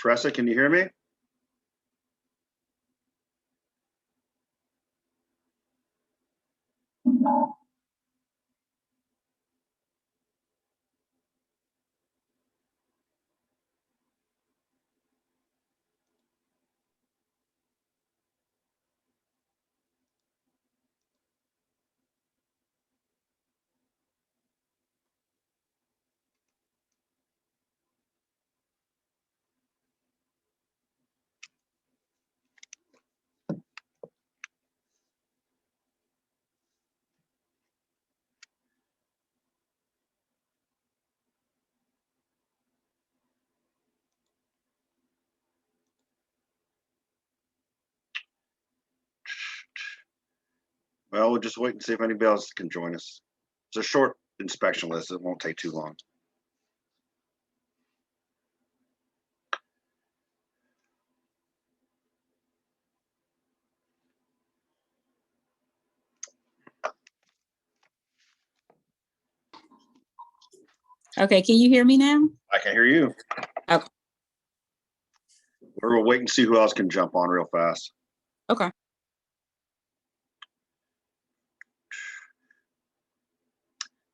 Teresa, can you hear me? Well, we'll just wait and see if anybody else can join us. It's a short inspection list. It won't take too long. Okay, can you hear me now? I can hear you. Okay. We'll wait and see who else can jump on real fast. Okay.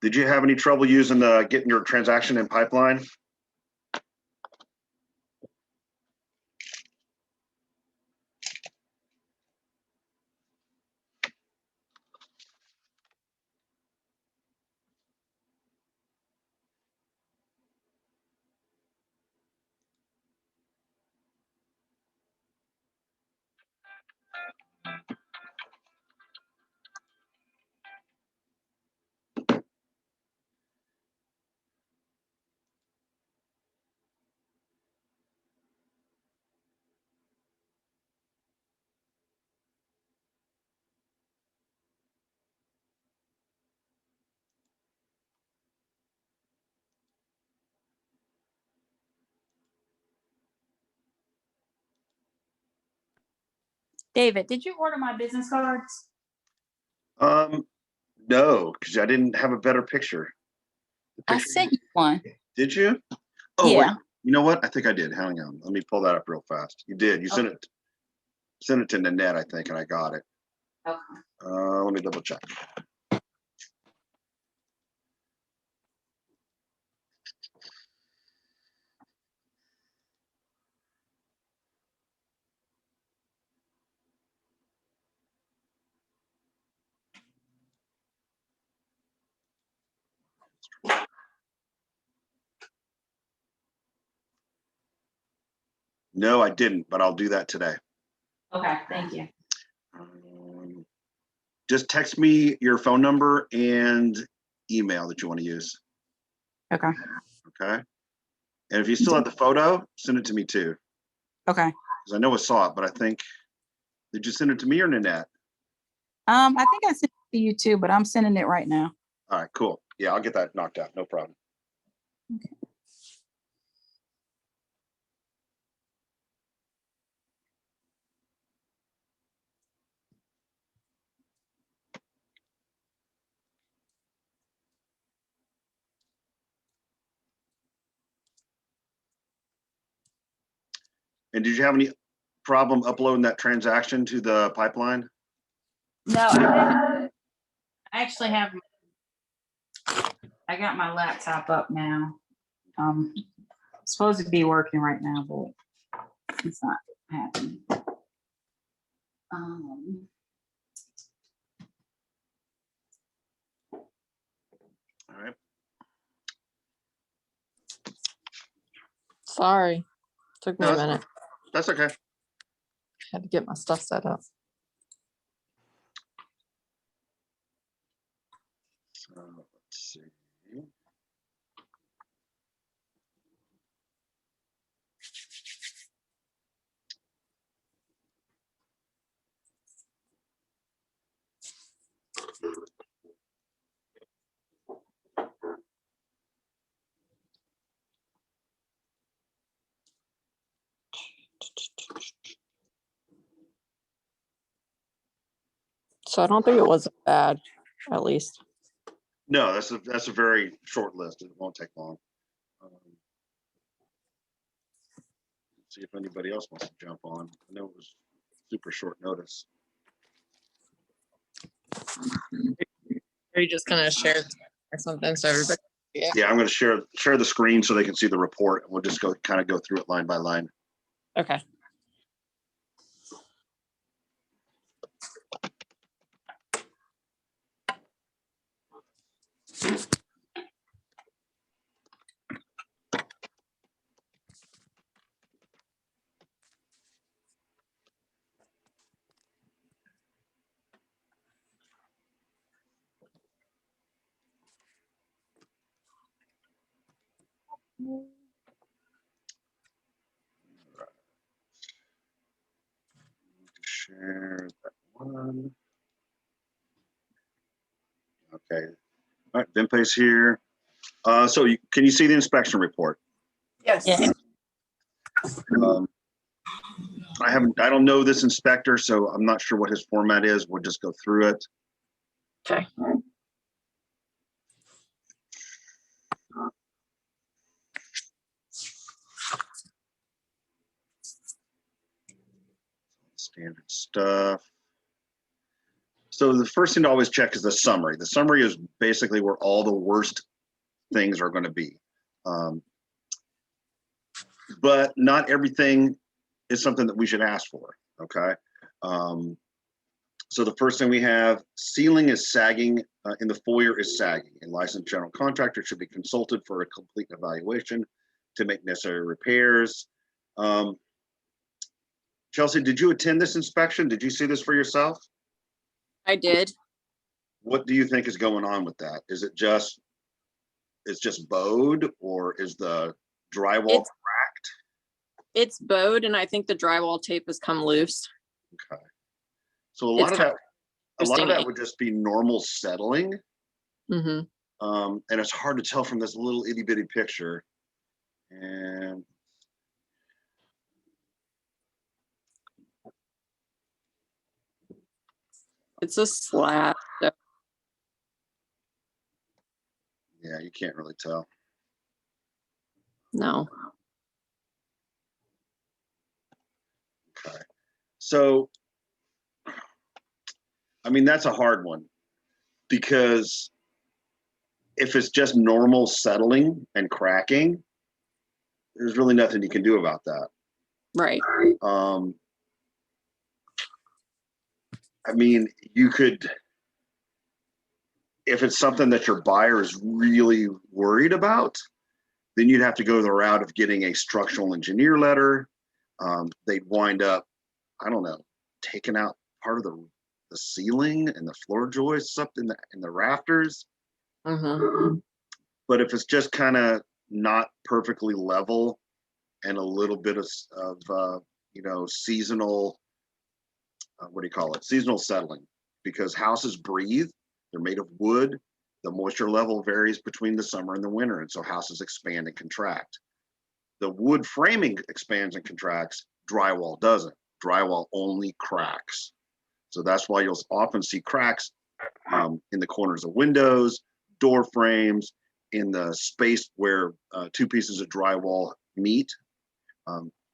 Did you have any trouble using getting your transaction in pipeline? David, did you order my business cards? No, because I didn't have a better picture. I sent you one. Did you? Oh, Yeah. wait. You know what? I think I did. Hang on. Let me pull that up real fast. You did. You sent it to Nanette, I think, and I got it. Okay. Let me double check. No, I didn't, but I'll do that today. Okay, thank you. Just text me your phone number and email that you want to use. Okay. Okay. And if you still have the photo, send it to me too. Okay. Because I know I saw it, but I think, did you send it to me or Nanette? I think I sent it to you too, but I'm sending it right now. All right, cool. Yeah, I'll get that knocked out. No problem. Okay. And did you have any problem uploading that transaction to the pipeline? No, I didn't. I actually have. I got my laptop up now. It's supposed to be working right now, but it's not happening. All right. Sorry, took me a minute. That's okay. Had to get my stuff set up. So let's see. So I don't think it was bad, at least. No, that's a very short list. It won't take long. See if anybody else wants to jump on. I know it was super short notice. Are you just gonna share or something so everybody? Yeah. Yeah, I'm going to share the screen so they can see the report, and we'll just go through it line by line. Okay. Share that one. Okay. All right, Vimpe's here. So can you see the inspection report? Yes. Yeah. I don't know this inspector, so I'm not sure what his format is. We'll just go through it. Okay. Standard stuff. So the first thing to always check is the summary. The summary is basically where all the worst things are going to be. But not everything is something that we should ask for, okay? So the first thing we have, ceiling is sagging in the foyer is sagging. A licensed general contractor should be consulted for a complete evaluation to make necessary repairs. Chelsea, did you attend this inspection? Did you see this for yourself? I did. What do you think is going on with that? Is it just, it's just bowed, or is the drywall cracked? It's bowed, and I think the drywall tape has come loose. Okay. So a lot of that interesting. would just be normal settling. Mm-hmm. And it's hard to tell from this little itty bitty picture. And It's a slab. So yeah, you can't really tell. no. Okay. So, I mean, that's a hard one, because if it's just normal settling and cracking, there's really nothing you can do about that. Right. I mean, you could, if it's something that your buyer is really worried about, then you'd have to go the route of getting a structural engineer letter. They'd wind up, I don't know, taking out part of the ceiling and the floor joists up in the rafters. Mm-hmm. But if it's just kind of not perfectly level and a little bit of seasonal, what do you call it? Seasonal settling, because houses breathe. They're made of wood. The moisture level varies between the summer and the winter, and so houses expand and contract. The wood framing expands and contracts. Drywall doesn't. Drywall only cracks. So that's why you'll often see cracks in the corners of windows, door frames, in the space where two pieces of drywall meet.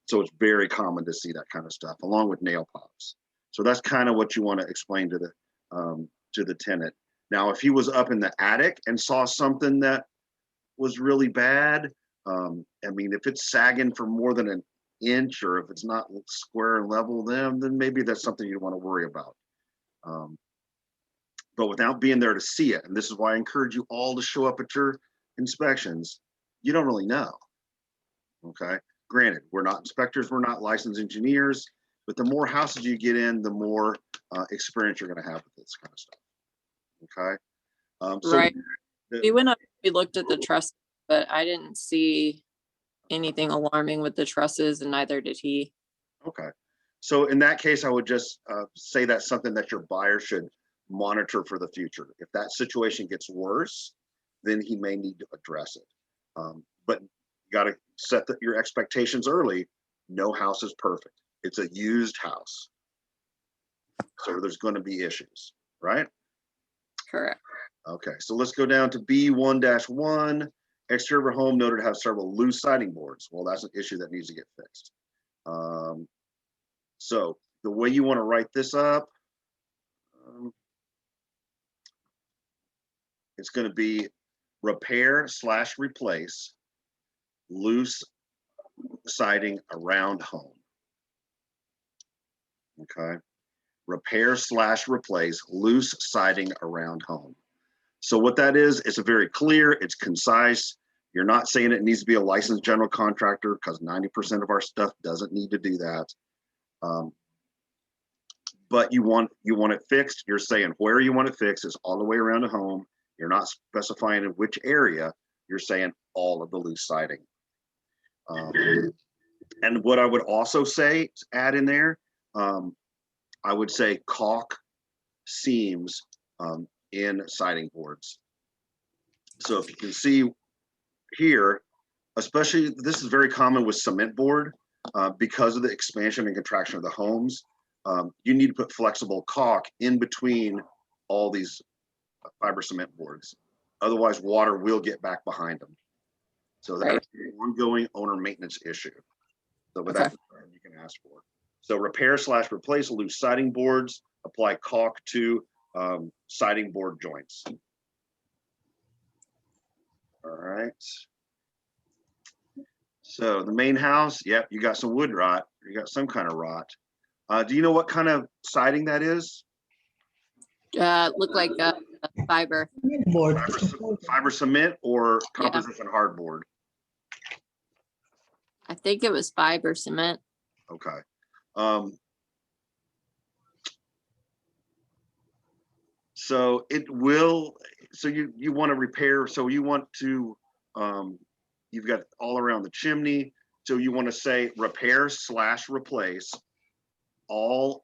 So it's very common to see that kind of stuff, along with nail pops. So that's kind of what you want to explain to the tenant. Now, if he was up in the attic and saw something that was really bad, I mean, if it's sagging for more than an inch, or if it's not square and level, then maybe that's something you want to worry about. But without being there to see it, and this is why I encourage you all to show up at your inspections, you don't really know. Okay. Granted, we're not inspectors, we're not licensed engineers, but the more houses you get in, the more experience you're going to have with this kind of stuff. Okay. So Right. We went up, we looked at the truss, but I didn't see anything alarming with the trusses, and neither did he. Okay. So in that case, I would just say that's something that your buyer should monitor for the future. If that situation gets worse, then he may need to address it. But you got to set your expectations early. No house is perfect. It's a used house. So there's going to be issues, right? Correct. Okay, so let's go down to B1-1. Exterior home noted to have several loose siding boards. Well, that's an issue that needs to get fixed. So the way you want to write this up, it's going to be repair/replace loose siding around home. Okay. Repair/replace loose siding around home. So what that is, it's a very clear, it's concise. You're not saying it needs to be a licensed general contractor because 90% of our stuff doesn't need to do that. But you want it fixed. You're saying where you want it fixed is all the way around the home. You're not specifying in which area. You're saying all of the loose siding. And what I would also say, add in there, I would say caulk seams in siding boards. So if you can see here, especially this is very common with cement board because of the expansion and contraction of the homes. You need to put flexible caulk in between all these fiber cement boards. Otherwise, water will get back behind them. So that's an ongoing owner maintenance issue. So with that, you can ask for. So repair/replace loose siding boards, apply caulk to siding board joints. All right. So the main house, yep, you got some wood rot. You got some kind of rot. Do you know what kind of siding that is? Look like a fiber. Board. Fiber cement or composition hardboard? I think it was fiber cement. Okay. So it will, so you want to repair, so you want to, you've got all around the chimney. So you want to say repair/replace all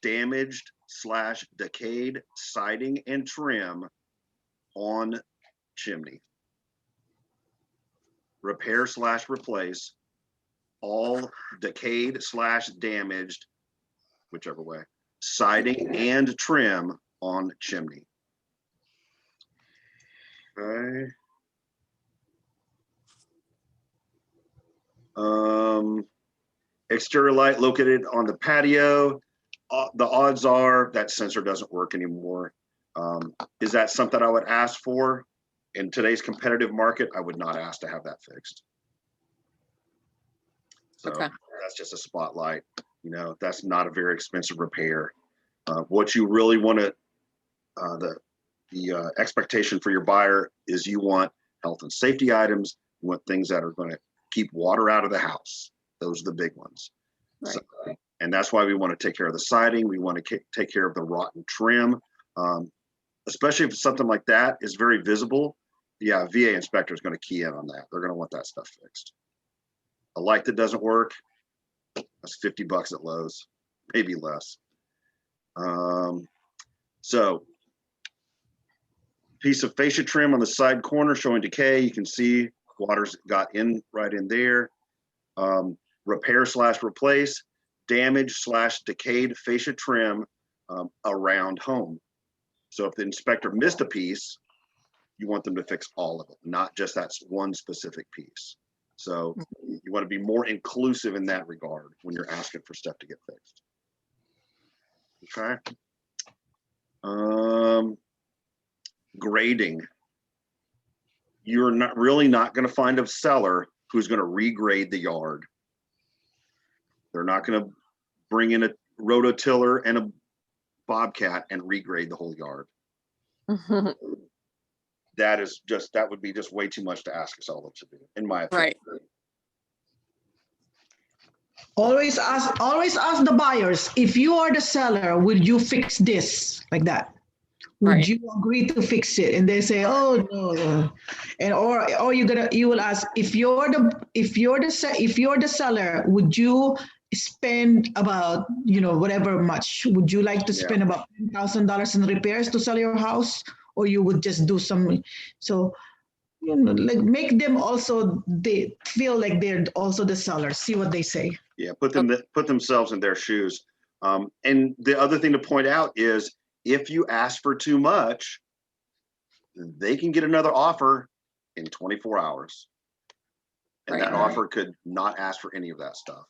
damaged/decayed siding and trim on chimney. Repair/replace all decayed/damaged, whichever way, siding and trim on chimney. Okay. Exterior light located on the patio. The odds are that sensor doesn't work anymore. Is that something I would ask for? In today's competitive market, I would not ask to have that fixed. So that's just a spotlight. You know, that's not a very expensive repair. What you really want to, the expectation for your buyer is you want health and safety items. You want things that are going to keep water out of the house. Those are the big ones. Right. So, and that's why we want to take care of the siding. We want to take care of the rotten trim, especially if something like that is very visible. Yeah, VA inspector is going to key in on that. They're going to want that stuff fixed. A light that doesn't work, that's $50 at Lowe's, maybe less. So piece of fascia trim on the side corner showing decay. You can see water's got in right in there. Repair/replace damaged/decayed fascia trim around home. So if the inspector missed a piece, you want them to fix all of it, not just that one specific piece. So you want to be more inclusive in that regard when you're asking for stuff to get fixed. Okay. Grading. You're not going to find a seller who's going to regrade the yard. They're not going to bring in a rototiller and a bobcat and regrade the whole yard. That would be just way too much to ask a seller to do, in my opinion. Right. Always ask the buyers, if you are the seller, would you fix this like that? Would Right. you agree to fix it? And they say, oh no. And or you will ask, if you're the seller, would you spend about, whatever much? Would you like to spend about $10,000 in repairs to sell your house? Or you would just do some, so like make them also, they feel like they're also the sellers. See what they say. Yeah, put themselves in their shoes. And the other thing to point out is if you ask for too much, they can get another offer in 24 hours. And that offer could not ask for any of that stuff.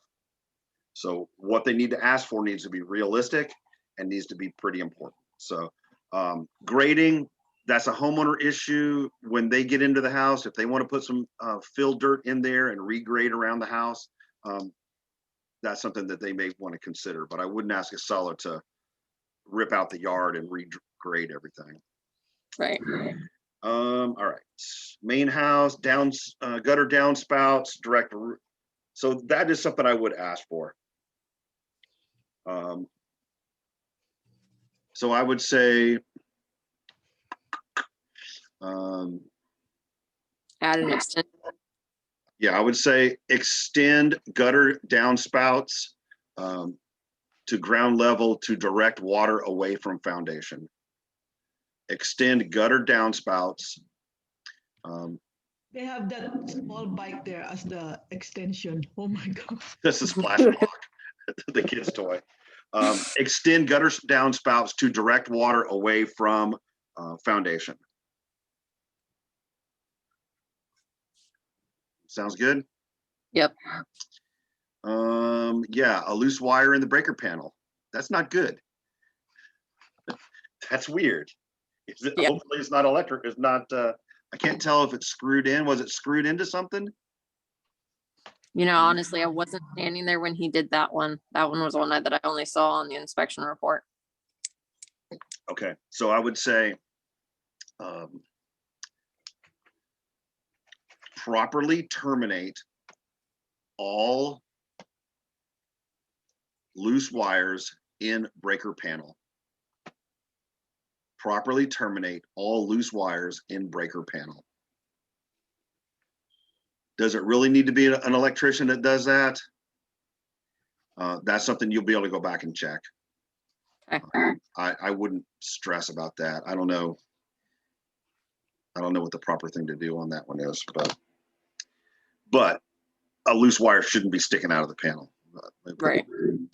So what they need to ask for needs to be realistic and needs to be pretty important. So grading, that's a homeowner issue when they get into the house. If they want to put some fill dirt in there and regrade around the house, that's something that they may want to consider. But I wouldn't ask a seller to rip out the yard and regrade everything. Right. All right, main house, gutter downspouts, direct. So that is something I would ask for. So I would say, Add an extension. yeah, I would say extend gutter downspouts to ground level to direct water away from foundation. Extend gutter downspouts. They have that small bike there as the extension. Oh my God. This is Splash Block, the kid's toy. Extend gutter downspouts to direct water away from foundation. Sounds good? Yep. Yeah, a loose wire in the breaker panel. That's not good. That's weird. Yeah. Hopefully it's not electric. It's not, I can't tell if it's screwed in. Was it screwed into something? You know, honestly, I wasn't standing there when he did that one. That one was one that I only saw on the inspection report. Okay, so I would say properly terminate all loose wires in breaker panel. Properly terminate all loose wires in breaker panel. Does it really need to be an electrician that does that? That's something you'll be able to go back and check. Okay. I wouldn't stress about that. I don't know what the proper thing to do on that one is, but a loose wire shouldn't be sticking out of the panel. Right.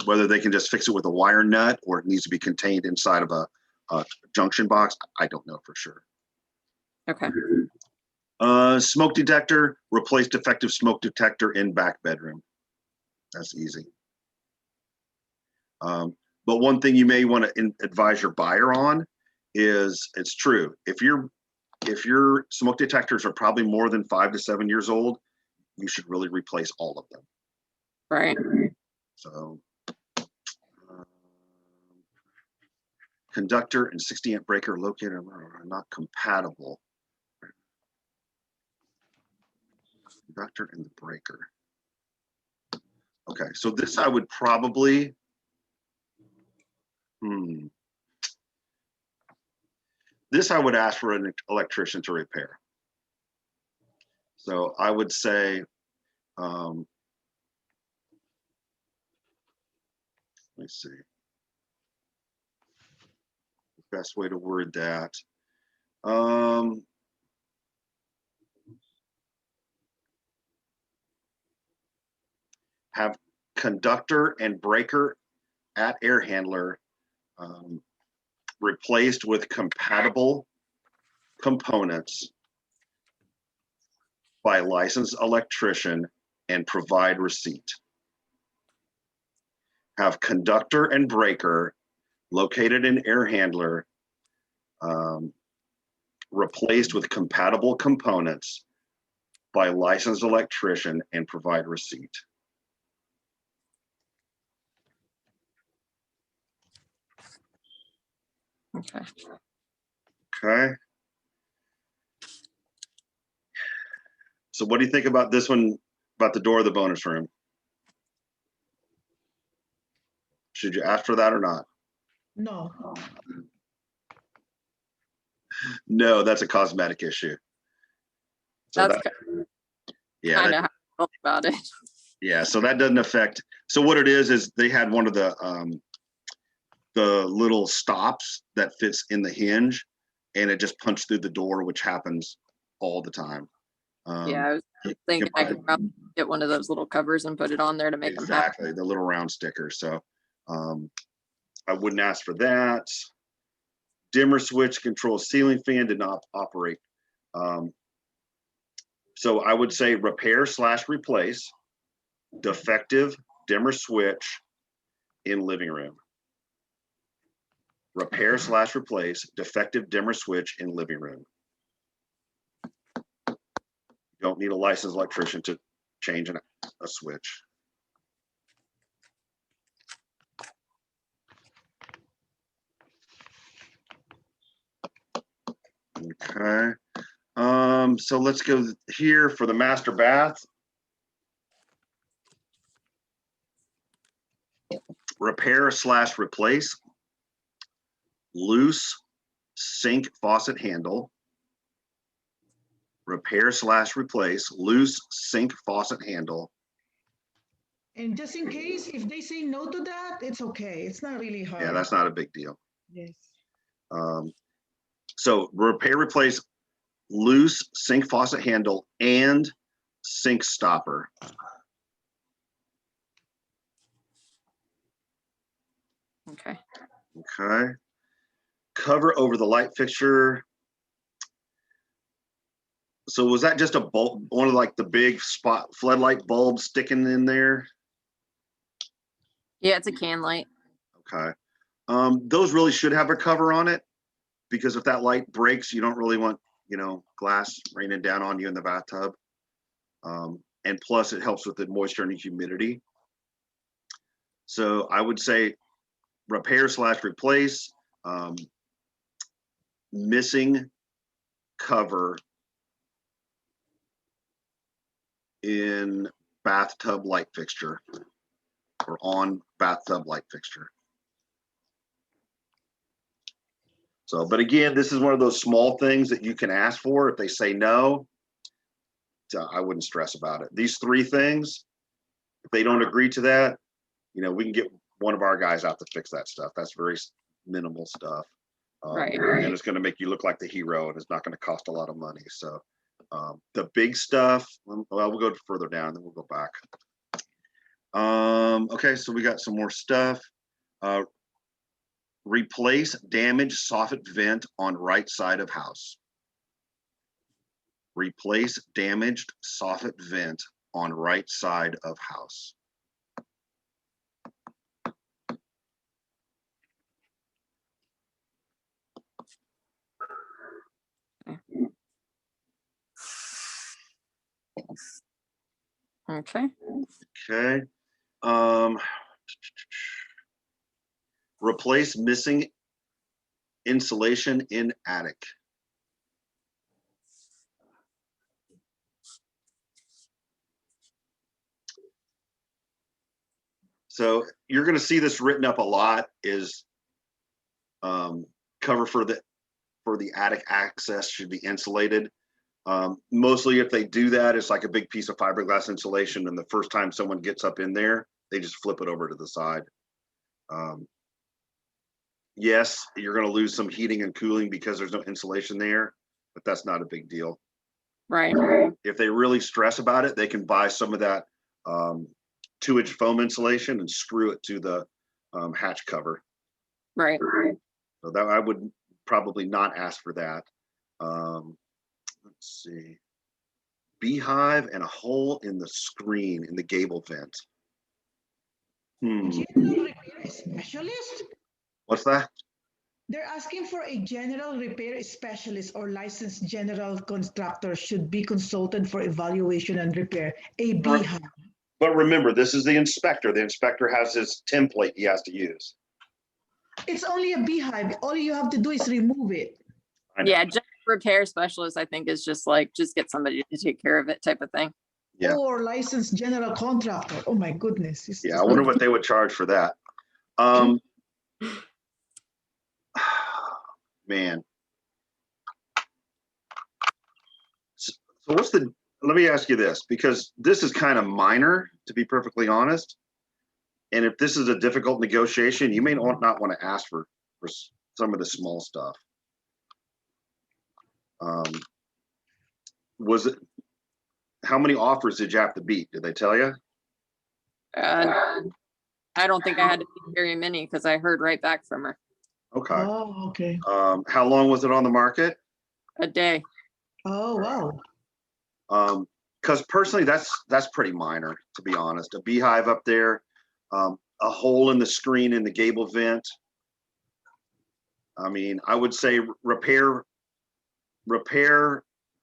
Whether they can just fix it with a wire nut or it needs to be contained inside of a junction box, I don't know for sure. Okay. Smoke detector, replace defective smoke detector in back bedroom. That's easy. But one thing you may want to advise your buyer on is, it's true, if your smoke detectors are probably more than 5 to 7 years old, you should really replace all of them. Right. So conductor and 60 amp breaker located are not compatible. Conductor and the breaker. Okay, so this I would probably, this I would ask for an electrician to repair. So I would say, let me see. Best way to word that. Have conductor and breaker at air handler replaced with compatible components by licensed electrician and provide receipt. Have conductor and breaker located in air handler replaced with compatible components by licensed electrician and provide receipt. Okay. Okay. So what do you think about this one, about the door of the bonus room? Should you ask for that or not? No. No, that's a cosmetic issue. So That's yeah, kind of how I felt about it. yeah. So that doesn't affect. So what it is they had one of the little stops that fits in the hinge, and it just punched through the door, which happens all the time. Yeah, I was thinking I could probably get one of those little covers and put it on there to make them happy. Exactly, the little round sticker. So I wouldn't ask for that. Dimmer switch controls ceiling fan did not operate. So I would say repair / replace defective dimmer switch in living room. Repair/replace defective dimmer switch in living room. You don't need a licensed electrician to change a switch. Okay. So let's go here for the master bath. Repair/replace loose sink faucet handle. Repair/replace loose sink faucet handle. And just in case, if they say no to that, it's okay. It's not really hard. Yeah, that's not a big deal. Yes. So repair/replace loose sink faucet handle and sink stopper. Okay. Okay. Cover over the light fixture. So was that just a bulb, one of like the big spot floodlight bulbs sticking in there? Yeah, it's a can light. Okay. Those really should have a cover on it, because if that light breaks, you don't really want, you know, glass raining down on you in the bathtub. And plus it helps with the moisture and humidity. So I would say repair/replace, missing cover in bathtub light fixture, or on bathtub light fixture. So, but again, this is one of those small things that you can ask for. If they say no, I wouldn't stress about it. These three things, if they don't agree to that, you know, we can get one of our guys out to fix that stuff. That's very minimal stuff. Right. And it's going to make you look like the hero, and it's not going to cost a lot of money. So the big stuff, well, we'll go further down, then we'll go back. Okay, so we got some more stuff. Replace damaged soffit vent on right side of house. Replace damaged soffit vent on right side of house. Okay. Okay. Replace missing insulation in attic. So you're going to see this written up a lot, is cover for the attic access should be insulated. Mostly if they do that, it's like a big piece of fiberglass insulation, and the first time someone gets up in there, they just flip it over to the side. Yes, you're going to lose some heating and cooling because there's no insulation there, but that's not a big deal. Right. If they really stress about it, they can buy some of that 2-inch foam insulation and screw it to the hatch cover. Right. So that I would probably not ask for that. Let's see. Beehive and a hole in the screen in the gable vent. General repair specialist? What's that? They're asking for a general repair specialist or licensed general contractor should be consulted for evaluation and repair. A beehive. But remember, this is the inspector. The inspector has his template he has to use. It's only a beehive. All you have to do is remove it. I know. Yeah, just repair specialist, I think, is just like, just get somebody to take care of it type of thing. Yeah. Or licensed general contractor. Oh my goodness. Yeah, I wonder what they would charge for that. Man. So let me ask you this, because this is kind of minor, to be perfectly honest. And if this is a difficult negotiation, you may not want to ask for some of the small stuff. Was it, how many offers did you have to beat? Did they tell you? I don't think I had to beat very many because I heard right back from her. Okay. Oh, okay. How long was it on the market? A day. Oh, wow. Because personally, that's pretty minor, to be honest. A beehive up there, A hole in the screen in the gable vent. I mean, I would say repair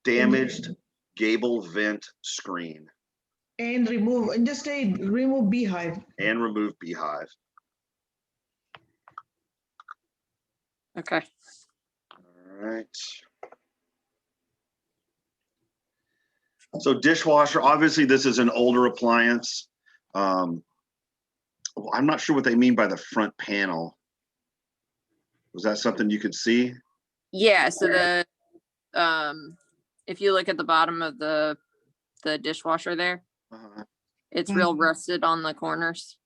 damaged gable vent screen And remove, and just say remove beehive. and remove beehive. Okay. All right. So dishwasher, obviously this is an older appliance. I'm not sure what they mean by the front panel. Was that something you could see? Yeah, so the if you look at the bottom of the dishwasher there, it's real rusted on the corners.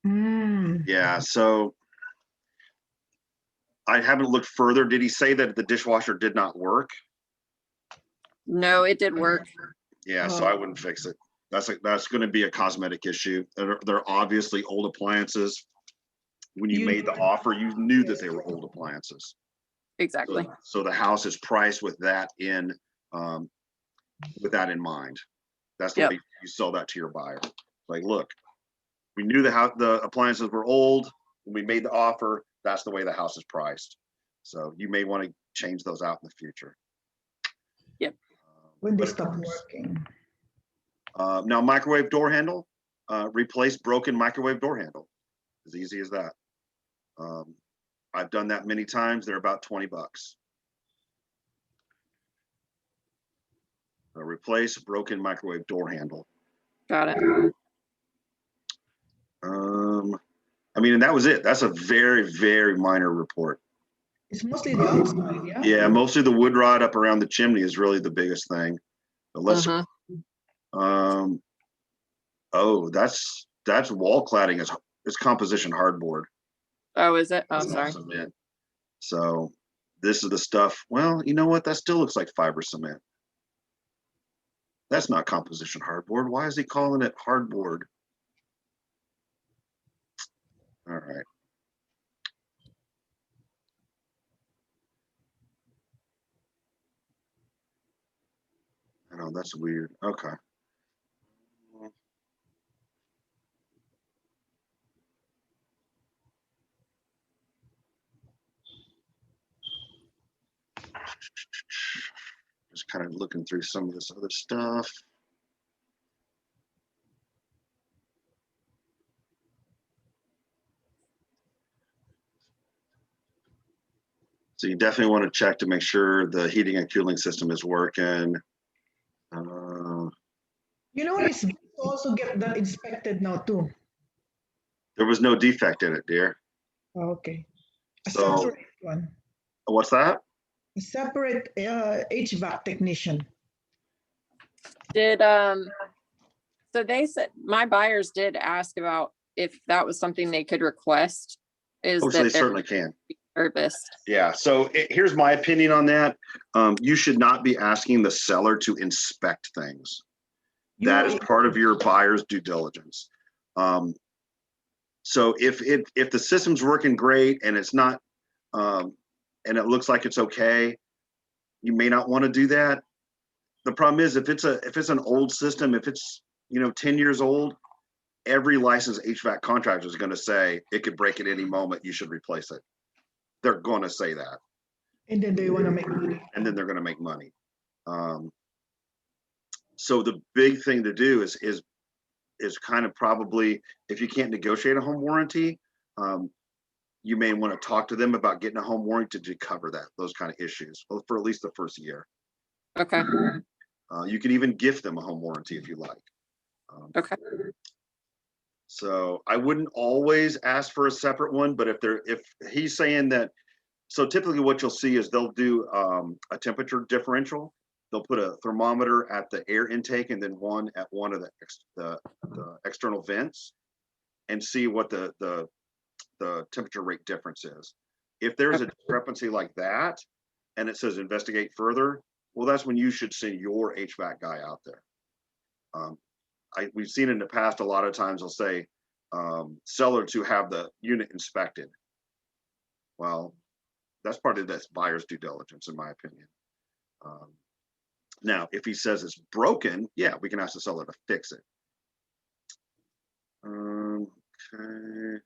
Yeah, so I haven't looked further. Did he say that the dishwasher did not work? No, it did work. Yeah, so I wouldn't fix it. That's going to be a cosmetic issue. They're obviously old appliances. When you made the offer, you knew that they were old appliances. Exactly. So the house is priced with that in mind. That's the way you sell that to your buyer. Like, look, we knew the appliances were old. When we made the offer, that's the way the house is priced. So you may want to change those out in the future. Yep. When they stop working. Now, microwave door handle, replace broken microwave door handle. As easy as that. I've done that many times. They're about $20. Replace broken microwave door handle. Got it. I mean, and that was it. That's a very, very minor report. It's mostly the outside, yeah? Yeah, mostly the wood rot up around the chimney is really the biggest thing. But let's, oh, that's wall cladding is composition hardboard. Oh, is it? Oh, That's not sorry. cement. So this is the stuff. Well, you know what? That still looks like fiber cement. That's not composition hardboard. Why is he calling it hardboard? All right. I know that's weird. Okay. Just kind of looking through some of this other stuff. So you definitely want to check to make sure the heating and cooling system is working. You know, it's good to also get that inspected now too. There was no defect in it, dear. Okay. A So- separate one. What's that? A separate HVAC technician. Did so they said my buyers did ask about if that was something they could request. Is Oh, so that they they're certainly can. serviced? Yeah. So here's my opinion on that. You should not be asking the seller to inspect things. That is part of your buyer's due diligence. So if the system's working great and it's not, and it looks like it's okay, you may not want to do that. The problem is if it's an old system, if it's 10 years old, every licensed HVAC contractor is going to say it could break at any moment. You should replace it. They're going to say that. And then they want to make money. And then they're going to make money. So the big thing to do is kind of probably, if you can't negotiate a home warranty, you may want to talk to them about getting a home warranty to cover those kind of issues for at least the first year. Okay. You can even gift them a home warranty if you like. Okay. So I wouldn't always ask for a separate one, but if he's saying that, so typically what you'll see is they'll do a temperature differential. They'll put a thermometer at the air intake and then one at one of the external vents and see what the temperature rate difference is. If there's a discrepancy like that and it says investigate further, well, that's when you should send your HVAC guy out there. We've seen in the past, a lot of times they'll say seller to have the unit inspected. Well, that's part of this buyer's due diligence, in my opinion. Now, if he says it's broken, yeah, we can ask the seller to fix it. Okay.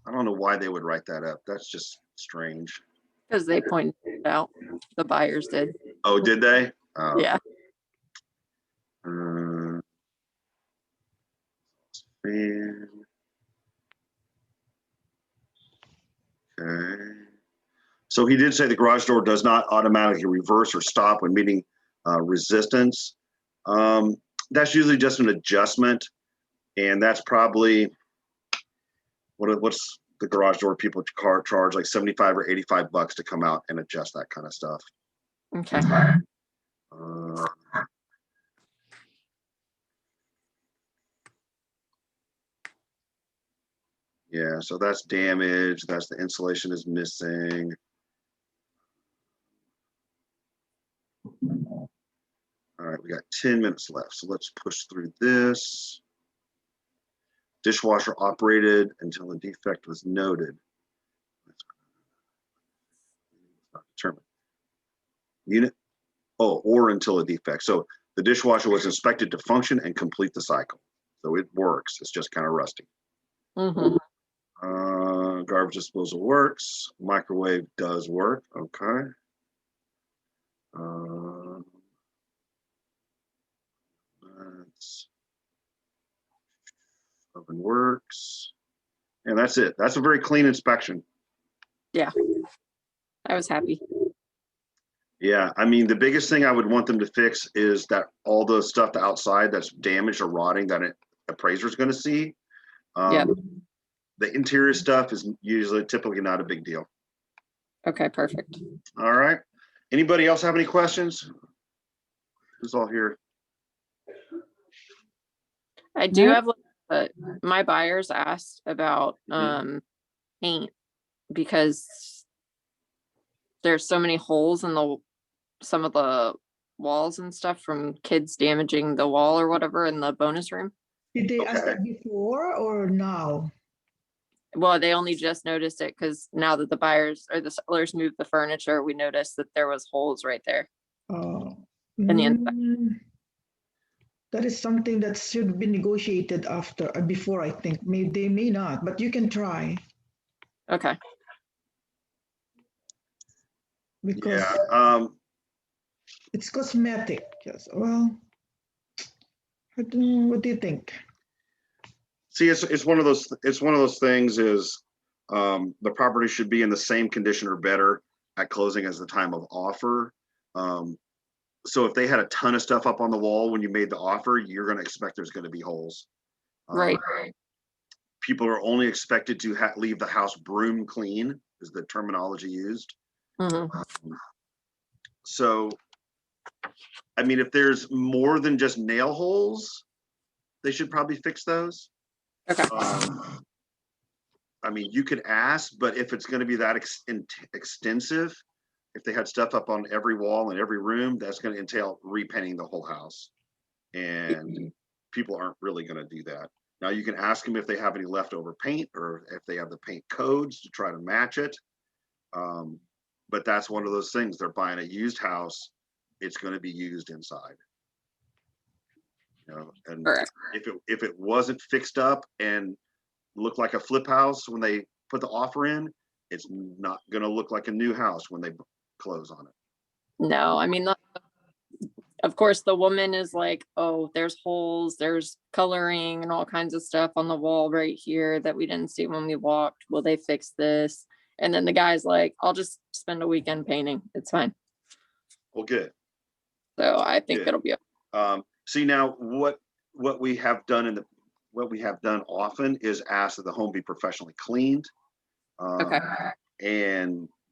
I don't know why they would write that up. That's just strange. Because they pointed it out. The buyers did. Oh, did they? Yeah. Man. Okay. So he did say the garage door does not automatically reverse or stop when meeting resistance. That's usually just an adjustment, and that's probably what's the garage door people charge like 75 or 85 bucks to come out and adjust that kind of stuff. Okay. Yeah, so that's damage. That's the insulation is missing. All right, we got 10 minutes left, so let's push through this. Dishwasher operated until the defect was noted. Not determined. Unit, or until a defect. So the dishwasher was inspected to function and complete the cycle. So it works, it's just kind of rusty. Mm-hmm. Garbage disposal works. Microwave does work, okay. Oven works. And that's it. That's a very clean inspection. Yeah. I was happy. Yeah, I mean, the biggest thing I would want them to fix is that all the stuff outside that's damaged or rotting that an appraiser is going to see. Yeah. The interior stuff is usually typically not a big deal. Okay, perfect. All right. Anybody else have any questions? Who's all here? I do No. have my buyers asked about paint because there's so many holes in some of the walls and stuff from kids damaging the wall or whatever in the bonus room. Did they ask Okay. that before or now? Well, they only just noticed it because now that the buyers or the sellers moved the furniture, we noticed that there was holes right there. Oh, In the inside. That is something that should be negotiated before, I think. They may not, but you can try Okay. because Yeah. it's cosmetic. Yes. Well, I don't know. What do you think? See, it's one of those things is the property should be in the same condition or better at closing as the time of offer. So if they had a ton of stuff up on the wall when you made the offer, you're going to expect there's going to be holes. Right. People are only expected to leave the house broom clean, is the terminology used. Mm-hmm. So, I mean, if there's more than just nail holes, they should probably fix those. Okay. I mean, you could ask, but if it's going to be that extensive, if they had stuff up on every wall in every room, that's going to entail repainting the whole house. And people aren't really going to do that. Now you can ask them if they have any leftover paint or if they have the paint codes to try to match it. But that's one of those things. They're buying a used house. It's going to be used inside. You know, and Correct. if it wasn't fixed up and looked like a flip house when they put the offer in, it's not going to look like a new house when they close on it. No, I mean, of course, the woman is like, oh, there's holes, there's coloring and all kinds of stuff on the wall right here that we didn't see when we walked. Will they fix this? And then the guy's like, I'll just spend a weekend painting. It's fine. Well, good. So I think Good. it'll be okay. See, now what we have done often is ask that the home be professionally cleaned. Okay.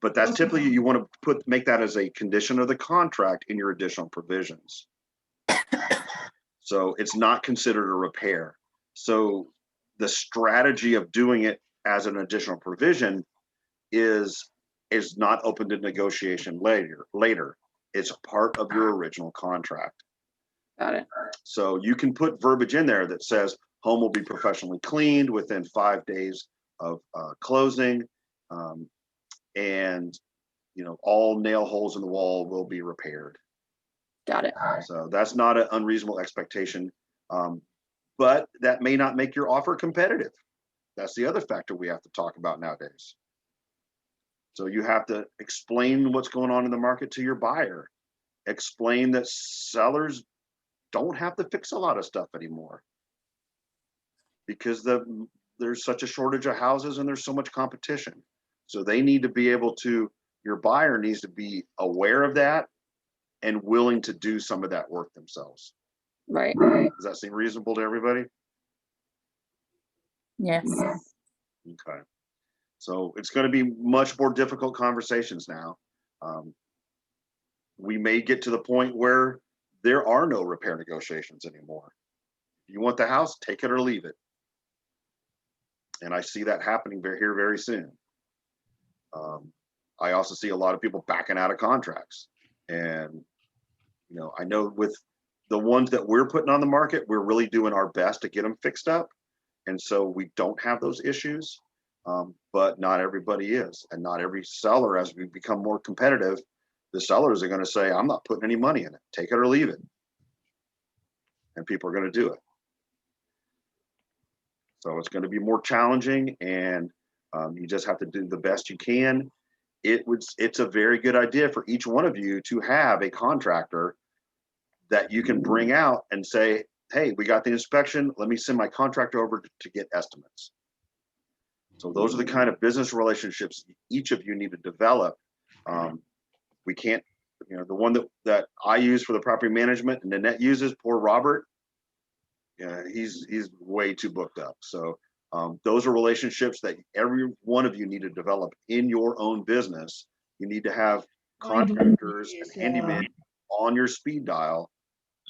But that's typically you want to make that as a condition of the contract in your additional provisions. So it's not considered a repair. So the strategy of doing it as an additional provision is not open to negotiation later. It's part of your original contract. Got it. So you can put verbiage in there that says home will be professionally cleaned within 5 days of closing. And all nail holes in the wall will be repaired. Got it. So that's not an unreasonable expectation. But that may not make your offer competitive. That's the other factor we have to talk about nowadays. So you have to explain what's going on in the market to your buyer. Explain that sellers don't have to fix a lot of stuff anymore because there's such a shortage of houses and there's so much competition. So they need to be able to, your buyer needs to be aware of that and willing to do some of that work themselves. Right. Does that seem reasonable to everybody? Yes. Okay. So it's going to be much more difficult conversations now. We may get to the point where there are no repair negotiations anymore. If you want the house, take it or leave it. And I see that happening here very soon. I also see a lot of people backing out of contracts. And, I know with the ones that we're putting on the market, we're really doing our best to get them fixed up. And so we don't have those issues, but not everybody is. And not every seller, as we become more competitive, the sellers are going to say, I'm not putting any money in it. Take it or leave it. And people are going to do it. So it's going to be more challenging, and you just have to do the best you can. It's a very good idea for each one of you to have a contractor that you can bring out and say, hey, we got the inspection. Let me send my contractor over to get estimates. So those are the kind of business relationships each of you need to develop. We can't, the one that I use for the property management and Nanette uses, poor Robert, he's way too booked up. So those are relationships that every one of you need to develop in your own business. You need to have contractors and handymen on your speed dial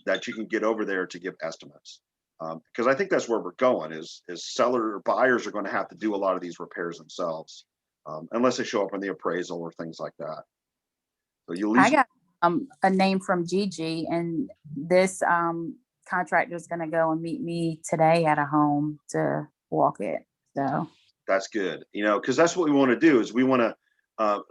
that you can get over there to give estimates. Because I think that's where we're going is seller or buyers are going to have to do a lot of these repairs themselves, unless they show up in the appraisal or things like that. So you at least I got a name from Gigi, and this contractor is going to go and meet me today at a home to walk it. So that's good, because that's what we want to do is we want to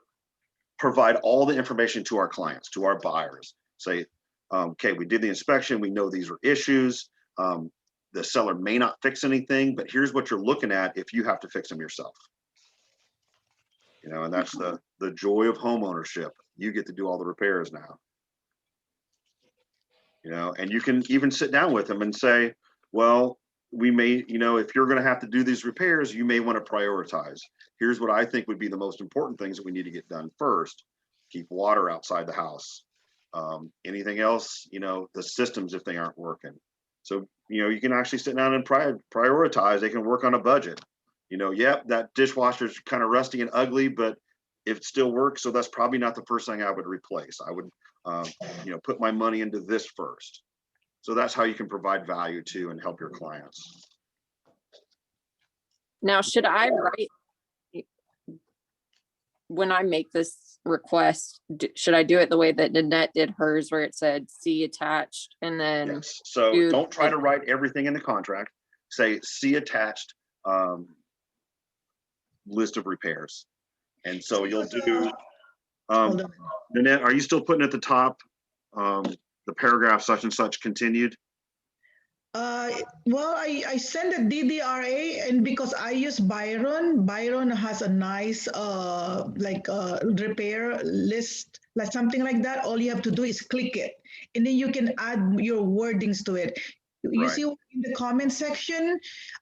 provide all the information to our clients, to our buyers. Say, okay, we did the inspection. We know these are issues. The seller may not fix anything, but here's what you're looking at if you have to fix them yourself. And that's the joy of home ownership. You get to do all the repairs now. And you can even sit down with them and say, well, we may, if you're going to have to do these repairs, you may want to prioritize. Here's what I think would be the most important things that we need to get done first. Keep water outside the house. Anything else, the systems, if they aren't working. So, you can actually sit down and prioritize. They can work on a budget. Yep, that dishwasher's kind of rusty and ugly, but it still works. So that's probably not the first thing I would replace. I would, put my money into this first. So that's how you can provide value to and help your clients. Now, should I write, when I make this request, should I do it the way that Nanette did hers, where it said see attached, and then yes. So don't try to write everything in the contract. Say see attached list of repairs. And so you'll do, Nanette, are you still putting at the top the paragraph such and such continued? Well, I send a DDRA, and because I use Byron has a nice repair list, like something like that. All you have to do is click it, and then you can add your wordings to it. You Right. see in the comment section,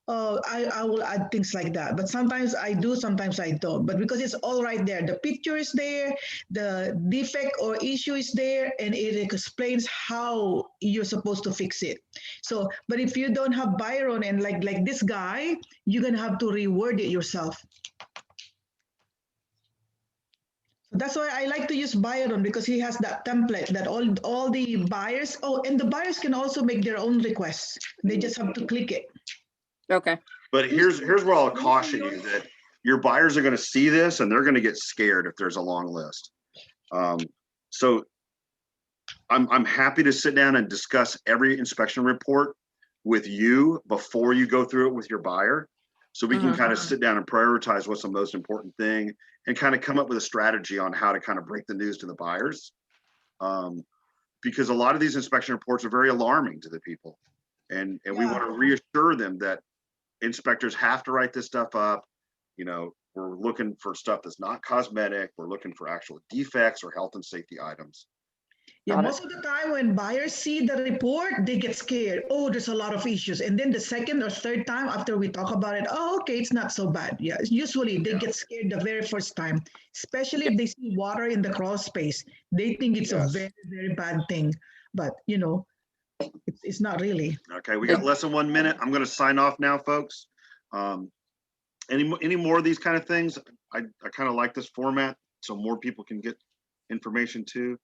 I will add things like that. But sometimes I do, sometimes I don't. But because it's all right there, the picture is there, the defect or issue is there, and it explains how you're supposed to fix it. So, but if you don't have Byron and like this guy, you're gonna have to reword it yourself. That's why I like to use Byron, because he has that template that all the buyers, and the buyers can also make their own requests. They just have to click it. Okay. But here's where I'll caution you that your buyers are going to see this and they're going to get scared if there's a long list. So I'm happy to sit down and discuss every inspection report with you before you go through it with your buyer. So we can Mhm. kind of sit down and prioritize what's the most important thing and kind of come up with a strategy on how to kind of break the news to the buyers. Because a lot of these inspection reports are very alarming to the people. And we want to reassure them that inspectors have to write this stuff up. You know, we're looking for stuff that's not cosmetic. We're looking for actual defects or health and safety items. Yeah, Got it. most of the time when buyers see the report, they get scared. Oh, there's a lot of issues. And then the second or third time after we talk about it, oh, okay, it's not so bad. Yeah, usually they get scared the very first time, especially if they see water in the crawl space. They think it's a Yes. very, very bad thing. But, you know, it's not really. Okay, we got less than 1 minute. I'm going to sign off now, folks. Any more of these kind of things? I kind of like this format so more people can get information too.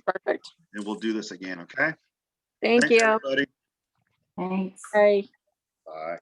Perfect. And we'll do this again, okay? Thank Thanks, you. everybody. Thanks. Bye. Bye.